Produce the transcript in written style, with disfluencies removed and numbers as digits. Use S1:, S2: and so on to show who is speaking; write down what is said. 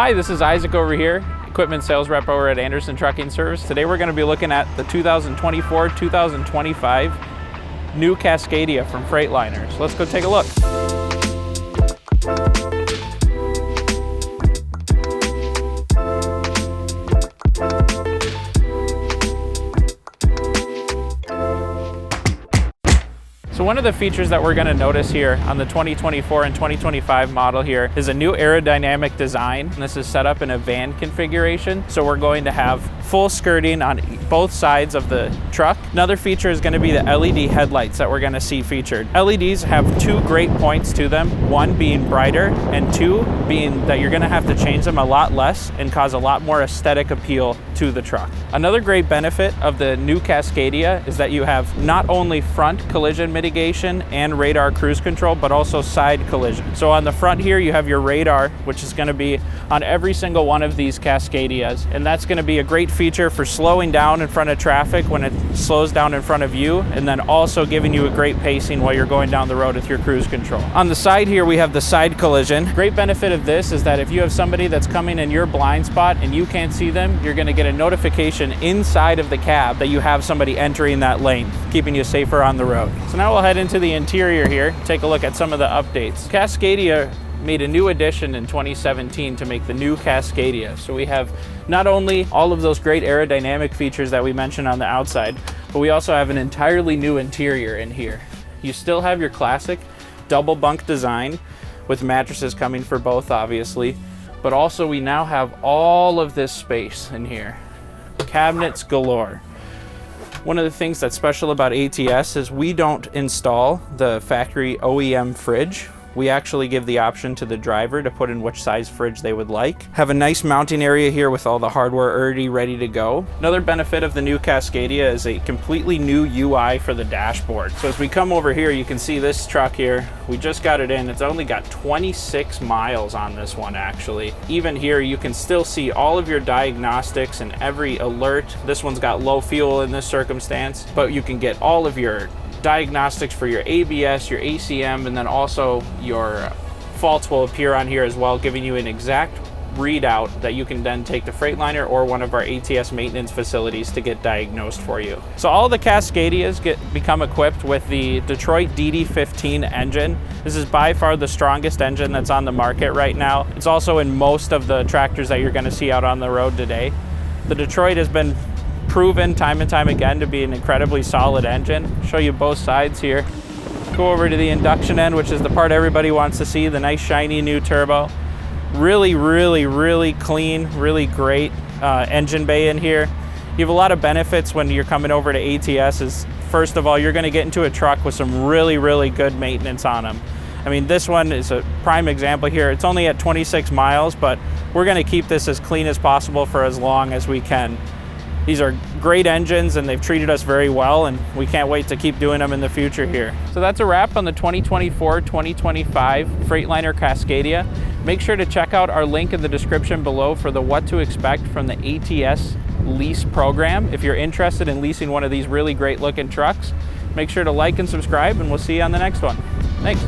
S1: Hi, this is Isaac over here, equipment sales rep over at Anderson Trucking Service. Today we're going to be looking at the 2024-2025 new Cascadia from Freightliner. So let's go take a look. So one of the features that we're going to notice here on the 2024 and 2025 model here is a new aerodynamic design. And this is set up in a van configuration. So we're going to have full skirting on both sides of the truck. Another feature is going to be the LED headlights that we're going to see featured. LEDs have two great points to them, one being brighter and two being that you're going to have to change them a lot less and cause a lot more aesthetic appeal to the truck. Another great benefit of the new Cascadia is that you have not only front collision mitigation and radar cruise control, but also side collision. So on the front here, you have your radar, which is going to be on every single one of these Cascadias. And that's going to be a great feature for slowing down in front of traffic when it slows down in front of you, and then also giving you a great pacing while you're going down the road with your cruise control. On the side here, we have the side collision. Great benefit of this is that if you have somebody that's coming in your blind spot and you can't see them, you're going to get a notification inside of the cab that you have somebody entering that lane, keeping you safer on the road. So now we'll head into the interior here, take a look at some of the updates. Cascadia made a new addition in 2017 to make the new Cascadia. So we have not only all of those great aerodynamic features that we mentioned on the outside, but we also have an entirely new interior in here. You still have your classic double bunk design with mattresses coming for both, obviously, but also we now have all of this space in here. Cabinets galore. One of the things that's special about ATS is we don't install the factory OEM fridge. We actually give the option to the driver to put in which size fridge they would like. Have a nice mounting area here with all the hardware already ready to go. Another benefit of the new Cascadia is a completely new UI for the dashboard. So as we come over here, you can see this truck here. We just got it in. It's only got 26 miles on this one, actually. Even here, you can still see all of your diagnostics and every alert. This one's got low fuel in this circumstance, but you can get all of your diagnostics for your ABS, your ACM, and then also your faults will appear on here as well, giving you an exact readout that you can then take to Freightliner or one of our ATS maintenance facilities to get diagnosed for you. So all the Cascadias become equipped with the Detroit DD15 engine. This is by far the strongest engine that's on the market right now. It's also in most of the tractors that you're going to see out on the road today. The Detroit has been proven time and time again to be an incredibly solid engine. Show you both sides here. Go over to the induction end, which is the part everybody wants to see, the nice shiny new turbo. Really, really, really clean, really great engine bay in here. You have a lot of benefits when you're coming over to ATS. Is first of all, you're going to get into a truck with some really, really good maintenance on them. I mean, this one is a prime example here. It's only at 26 miles, but we're going to keep this as clean as possible for as long as we can. These are great engines and they've treated us very well, and we can't wait to keep doing them in the future here. So that's a wrap on the 2024-2025 Freightliner Cascadia. Make sure to check out our link in the description below for the what to expect from the ATS lease program. If you're interested in leasing one of these really great looking trucks, make sure to like and subscribe, and we'll see you on the next one. Thanks.